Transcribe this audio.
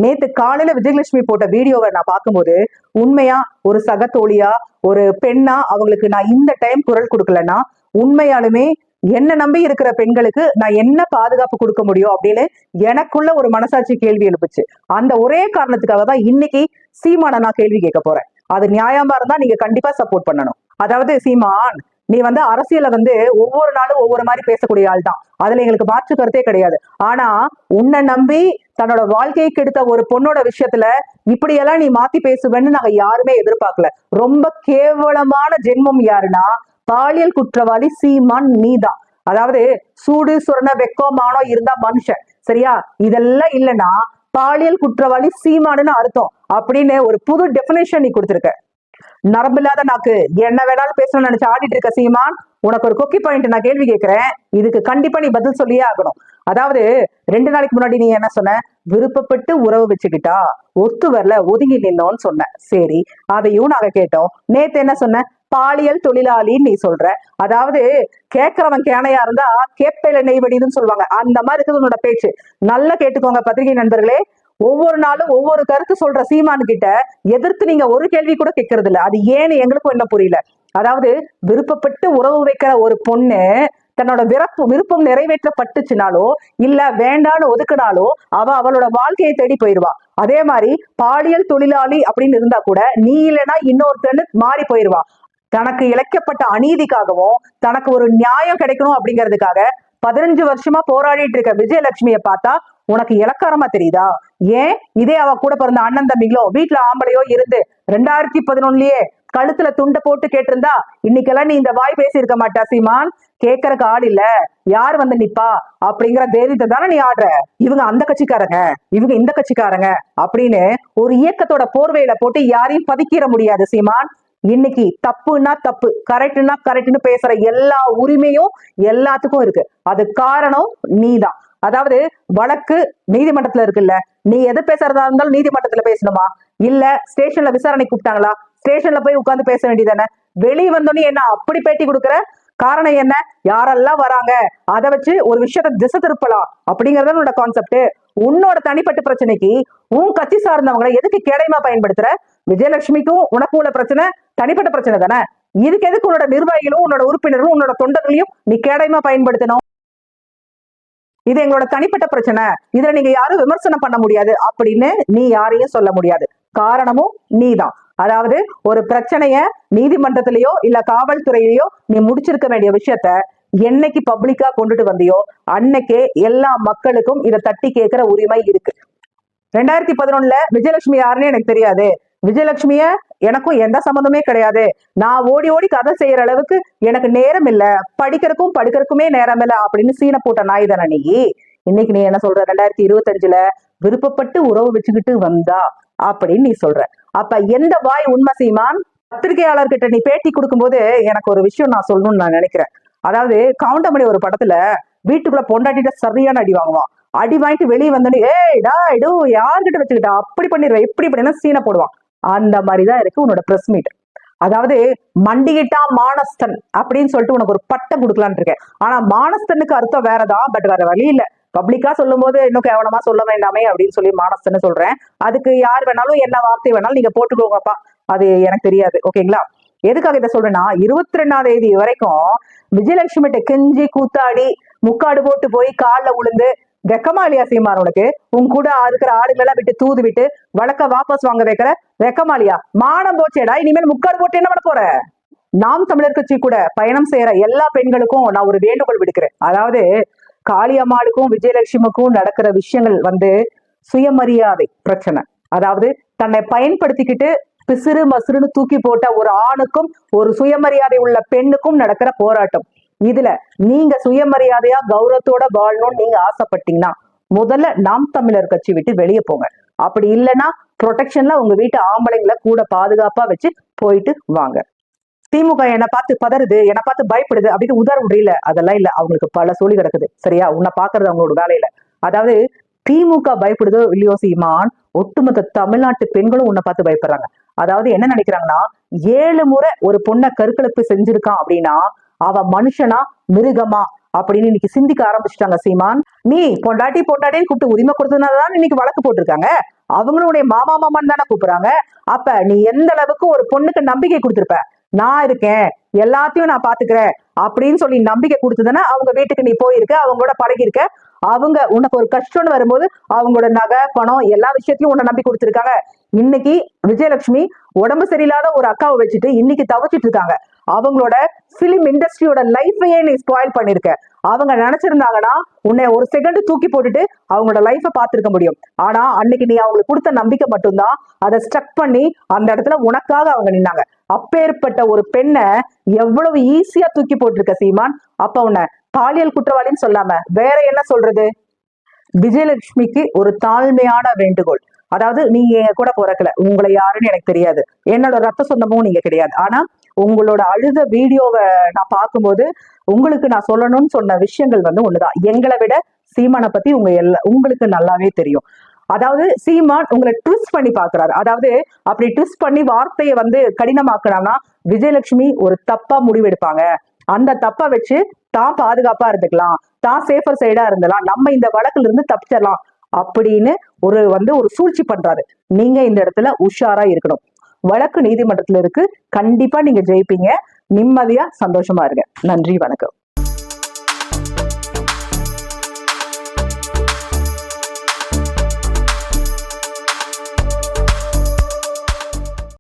நேத்து காலையில விஜயலட்சுமி போட்ட வீடியோவை நான் பார்க்கும்போது உண்மையா ஒரு சக தோழியா ஒரு பெண்ணா அவங்களுக்கு நான் இந்த டைம் குரல் கொடுக்கலன்னா உண்மையாலுமே என்ன நம்பி இருக்கிற பெண்களுக்கு நான் என்ன பாதுகாப்பு கொடுக்க முடியும் அப்படின்னு எனக்குள்ள ஒரு மனசாட்சி கேள்வி எழுப்புச்சு. அந்த ஒரே காரணத்துக்காக தான் இன்னைக்கு சீமான நான் கேள்வி கேட்க போறேன். அது நியாயமா இருந்தா நீங்க கண்டிப்பா சப்போர்ட் பண்ணணும். அதாவது சீமான், நீ அரசியல ஒவ்வொரு நாளும் ஒவ்வொரு மாதிரி பேசக்கூடிய ஆள் தான், அதுல எங்களுக்கு மாற்று கருத்தே கிடையாது. ஆனா உன்னை நம்பி தன்னோட வாழ்க்கையை கெடுத்த ஒரு பொண்ணோட விஷயத்துல இப்படியெல்லாம் நீ மாத்தி பேசுவேன்னு நாங்க யாருமே எதிர்பார்க்கல. ரொம்ப கேவலமான ஜென்மம் யாருன்னா பாலியல் குற்றவாளி சீமான் நீதான். அதாவது சூடு சுரண வெக்கம் மானம் இருந்தா மனுஷன், சரியா? இதெல்லாம் இல்லைன்னா பாலியல் குற்றவாளி சீமானுன்னு அர்த்தம் அப்படின்னு ஒரு புது டெபினேஷன் நீ கொடுத்திருக்க. நரம்பில்லாத நாக்கு என்ன வேணாலும் பேசணும்னு நினைச்சு ஆடிட்டு இருக்க சீமான், உனக்கு ஒரு கொக்கி பாயிண்ட் நான் கேள்வி கேட்கிறேன். இதுக்கு கண்டிப்பா நீ பதில் சொல்லியே ஆகணும். அதாவது 2 நாளைக்கு முன்னாடி நீ என்ன சொன்ன? விருப்பப்பட்டு உறவு வச்சுக்கிட்டா ஒத்து வரல ஒதுங்கி நின்னோன்னு சொன்ன. சரி, அதையும் நாங்க கேட்டோம். நேத்து என்ன சொன்ன? பாலியல் தொழிலாளின்னு நீ சொல்ற. அதாவது கேட்கிறவன் கேனையா இருந்தா கேப்பையில நெய்வடிதுன்னு சொல்லுவாங்க, அந்த மாதிரி இருக்குது உன்னோட பேச்சு. நல்லா கேட்டுக்கோங்க பத்திரிகை நண்பர்களே. ஒவ்வொரு நாளும் ஒவ்வொரு கருத்து சொல்ற சீமானு கிட்ட எதிர்த்து நீங்க ஒரு கேள்வி கூட கேட்கறது இல்ல. அது ஏன்னு எங்களுக்கும் என்ன புரியல. அதாவது விருப்பப்பட்டு உறவு வைக்கிற ஒரு பொண்ணு தன்னோட விருப்பம் நிறைவேற்றப்பட்டுச்சுனாலோ இல்ல வேண்டான்னு ஒதுக்குனாலோ அவளோட வாழ்க்கையை தேடி போயிருவா. அதே மாதிரி பாலியல் தொழிலாளி அப்படின்னு இருந்தா கூட நீ இல்லைன்னா இன்னொருத்தன்னு மாறி போயிருவா. தனக்கு இழைக்கப்பட்ட அநீதிக்காகவும் தனக்கு ஒரு நியாயம் கிடைக்கணும் அப்படிங்கிறதுக்காக 15 வருஷமா போராடிட்டு இருக்க விஜயலட்சுமியை பார்த்தா உனக்கு இலக்காரமா தெரியுதா? ஏன் இதே அவ கூட பிறந்த அண்ணன் தம்பிகளோ வீட்டுல ஆம்பளையோ இருந்து 2011லயே கழுத்துல துண்டை போட்டு கேட்டிருந்தா இன்னைக்கெல்லாம் நீ இந்த வாய் பேசி இருக்க மாட்டா சீமான். கேட்கறக்கு ஆள் இல்ல, யார் நிப்பா அப்படிங்கிற தைரியத்தை தானே நீ ஆடுற. இவங்க அந்த கட்சிக்காரங்க, இவங்க இந்த கட்சிக்காரங்க அப்படின்னு ஒரு இயக்கத்தோட போர்வையில போட்டு யாரையும் பதுக்கிட முடியாது சீமான். இன்னைக்கு தப்புன்னா தப்பு, கரெக்ட்னா கரெக்ட்னு பேசுற எல்லா உரிமையும் எல்லாத்துக்கும் இருக்கு. அது காரணம் நீதான். அதாவது வழக்கு நீதிமன்றத்துல இருக்குல்ல, நீ எது பேசுறதா இருந்தாலும் நீதிமன்றத்துல பேசணுமா? இல்ல ஸ்டேஷன்ல விசாரணை கூப்பிட்டாங்களா, ஸ்டேஷன்ல போய் உட்கார்ந்து பேச வேண்டியதானே? வெளியே வந்தோடனே என்ன அப்படி பேட்டி கொடுக்குற? காரணம் என்ன? யாரெல்லாம் வராங்க அதை வச்சு ஒரு விஷயத்த திசை திருப்பலாம் அப்படிங்கறத உன்னோட கான்செப்ட். உன்னோட தனிப்பட்ட பிரச்சனைக்கு உன் கட்சி சார்ந்தவங்களை எதுக்கு கேடயமா பயன்படுத்துற? விஜயலட்சுமிக்கும் உனக்கும் உள்ள பிரச்சனை தனிப்பட்ட பிரச்சனை தானே. இதுக்கு எதுக்கு உன்னோட நிர்வாகிகளும் உன்னோட உறுப்பினரும் உன்னோட தொண்டர்களையும் நீ கேடயமா பயன்படுத்தணும்? இது எங்களோட தனிப்பட்ட பிரச்சனை, இதுல நீங்க யாரும் விமர்சனம் பண்ண முடியாது அப்படின்னு நீ யாரையும் சொல்ல முடியாது. காரணமும் நீதான். அதாவது ஒரு பிரச்சனைய நீதிமன்றத்திலேயோ இல்ல காவல்துறையிலையோ நீ முடிச்சிருக்க வேண்டிய விஷயத்த என்னைக்கு பப்ளிக்கா கொண்டுட்டு வந்தியோ அன்னைக்கே எல்லா மக்களுக்கும் இதை தட்டி கேட்கிற உரிமை இருக்கு. 2011ல விஜயலட்சுமி யாருன்னு எனக்கு தெரியாது, விஜயலட்சுமிய எனக்கும் எந்த சம்மந்தமே கிடையாது, நான் ஓடி ஓடி கதை செய்யற அளவுக்கு எனக்கு நேரம் இல்ல, படிக்கிறதுக்கும் படுக்கிறதுக்குமே நேரம் இல்ல அப்படின்னு சீனை போட்ட நாய் தானே நீ. இன்னைக்கு நீ என்ன சொல்ற? 2025ல விருப்பப்பட்டு உறவு வச்சுக்கிட்டு வந்தா அப்படின்னு நீ சொல்ற. அப்ப எந்த வாய் உண்மை சீமான்? பத்திரிகையாளர்கிட்ட நீ பேட்டி கொடுக்கும் போது எனக்கு ஒரு விஷயம் நான் சொல்லணும்னு நான் நினைக்கிறேன். அதாவது கவுண்டமணி ஒரு படத்துல வீட்டுக்குள்ள பொண்டாட்டிட்ட சரியான அடி வாங்குவான். அடி வாங்கிட்டு வெளியே வந்தோடனே யார்கிட்ட வச்சுக்கிட்டா அப்படி பண்ணிடுவேன் இப்படி பண்ணினா சீனை போடுவான். அந்த மாதிரிதான் இருக்கு உன்னோட பிரஸ் மீட். அதாவது மண்டிகிட்டா மானஸ்தன் அப்படின்னு சொல்லிட்டு உனக்கு ஒரு பட்டம் கொடுக்கலான்னு இருக்கேன். ஆனா மானஸ்தனுக்கு அர்த்தம் வேறதான், பட் வேற வழி இல்ல. பப்ளிக்கா சொல்லும் போது இன்னும் கேவலமா சொல்ல வேண்டாமே அப்படின்னு சொல்லி மானஸ்தன்னு சொல்றேன். அதுக்கு யார் வேணாலும் என்ன வார்த்தை வேணாலும் நீங்க போட்டுக்கோங்கப்பா, அது எனக்கு தெரியாது, ஓகேங்களா? எதுக்காக இதை சொல்றேன்னா 22ஆம் தேதி வரைக்கும் விஜயலட்சுமிட்ட கெஞ்சி கூத்தாடி முக்காடு போட்டு போய் காலில் உளுந்து வெக்கமா இல்லையா சீமான் உனக்கு? உன் கூட இருக்கிற ஆளுங்களெல்லாம் விட்டு தூது விட்டு வழக்க வாபஸ் வாங்க வைக்கிற வெக்கமா இல்லையா? மானம் போச்சேடா, இனிமேல் முக்காடு போட்டு என்ன பண்ண போற? நாம் தமிழர் கட்சி கூட பயணம் செய்யற எல்லா பெண்களுக்கும் நான் ஒரு வேண்டுகோள் விடுக்கிறேன். அதாவது காளியம்மாளுக்கும் விஜயலட்சுமிக்கும் நடக்கிற விஷயங்கள் சுயமரியாதை பிரச்சனை. அதாவது தன்னை பயன்படுத்திக்கிட்டு பிசிறு மசுறுன்னு தூக்கி போட்ட ஒரு ஆணுக்கும் ஒரு சுயமரியாதை உள்ள பெண்ணுக்கும் நடக்கிற போராட்டம். இதுல நீங்க சுயமரியாதையா கௌரவத்தோட வாழணும்னு நீங்க ஆசைப்பட்டீங்கன்னா முதல்ல நாம் தமிழர் கட்சி விட்டு வெளியே போங்க. அப்படி இல்லைன்னா ப்ரொடெக்ஷன்ல உங்க வீட்டு ஆம்பளைங்களை கூட பாதுகாப்பா வச்சு போயிட்டு வாங்க. திமுக என்னை பார்த்து பதறுது, என்னை பார்த்து பயப்படுது அப்படின்னு உதற முடியல, அதெல்லாம் இல்ல. அவங்களுக்கு பல சோழி கிடக்குது, சரியா? உன்னை பாக்குறது அவங்களோட வேலையில. அதாவது திமுக பயப்படுதோ இல்லையோ சீமான், ஒட்டுமொத்த தமிழ்நாட்டு பெண்களும் உன்னை பார்த்து பயப்படுறாங்க. அதாவது என்ன நினைக்கிறாங்கன்னா 7 முறை ஒரு பொண்ணை கருக்கலைப்பு செஞ்சிருக்கான் அப்படின்னா அவ மனுஷனா மிருகமா அப்படின்னு இன்னைக்கு சிந்திக்க ஆரம்பிச்சுட்டாங்க சீமான். நீ பொண்டாட்டின்னு கூப்பிட்டு உரிமை கொடுத்ததுனாலதான் இன்னைக்கு வழக்கு போட்டிருக்காங்க. அவங்களுடைய மாமா மாமான்னு தானே கூப்பிடுறாங்க. அப்ப நீ எந்த அளவுக்கு ஒரு பொண்ணுக்கு நம்பிக்கை கொடுத்திருப்ப, நான் இருக்கேன் எல்லாத்தையும் நான் பாத்துக்கிறேன் அப்படின்னு சொல்லி நம்பிக்கை கொடுத்ததுன்னா அவங்க வீட்டுக்கு நீ போயிருக்க, அவங்களோட பழகி இருக்க. அவங்க உனக்கு ஒரு கஷ்டம்னு வரும்போது அவங்களோட நகை பணம் எல்லா விஷயத்தையும் உன்னை நம்பி கொடுத்துருக்காங்க. இன்னைக்கு விஜயலட்சுமி உடம்பு சரியில்லாத ஒரு அக்காவை வச்சுட்டு இன்னைக்கு தவிச்சிட்டு இருக்காங்க. அவங்களோட பிலிம் இண்டஸ்ட்ரியோட லைஃபையே நீ ஸ்பாயில் பண்ணிருக்க. அவங்க நினைச்சிருந்தாங்கன்னா உன்னை ஒரு செகண்ட் தூக்கி போட்டுட்டு அவங்களோட லைஃபை பார்த்திருக்க முடியும். ஆனா அன்னைக்கு நீ அவங்களுக்கு கொடுத்த நம்பிக்கை மட்டும்தான் அதை ஸ்டக் பண்ணி அந்த இடத்துல உனக்காக அவங்க நின்னாங்க. அப்பேற்பட்ட ஒரு பெண்ணை எவ்வளவு ஈஸியா தூக்கி போட்டிருக்க சீமான். அப்ப உன்னை பாலியல் குற்றவாளின்னு சொல்லாம வேற என்ன சொல்றது? விஜயலட்சுமிக்கு ஒரு தாழ்மையான வேண்டுகோள். அதாவது நீங்க எங்க கூட பிறக்கல, உங்களை யாருன்னு எனக்கு தெரியாது, என்னோட ரத்த சொந்தமும் நீங்க கிடையாது. ஆனா உங்களோட அழுத வீடியோவை நான் பார்க்கும்போது உங்களுக்கு நான் சொல்லணும்னு சொன்ன விஷயங்கள் ஒண்ணுதான். எங்களை விட சீமானை பத்தி உங்களுக்கு நல்லாவே தெரியும். அதாவது சீமான் உங்களை ட்விஸ்ட் பண்ணி பாக்குறாரு. அதாவது அப்படி ட்விஸ்ட் பண்ணி வார்த்தையை கடினமாக்குறாங்கன்னா விஜயலட்சுமி ஒரு தப்பா முடிவெடுப்பாங்க. அந்த தப்பை வச்சு தான் பாதுகாப்பா இருந்துக்கலாம், தான் சேஃபர் சைடா இருந்தலாம், நம்ம இந்த வழக்குல இருந்து தப்பிச்சிடலாம் அப்படின்னு ஒரு சூழ்ச்சி பண்றாரு. நீங்க இந்த இடத்துல உஷாரா இருக்கணும். வழக்கு நீதிமன்றத்துல இருக்கு, கண்டிப்பா நீங்க ஜெயிப்பீங்க. நிம்மதியா சந்தோஷமா இருங்க. நன்றி, வணக்கம்.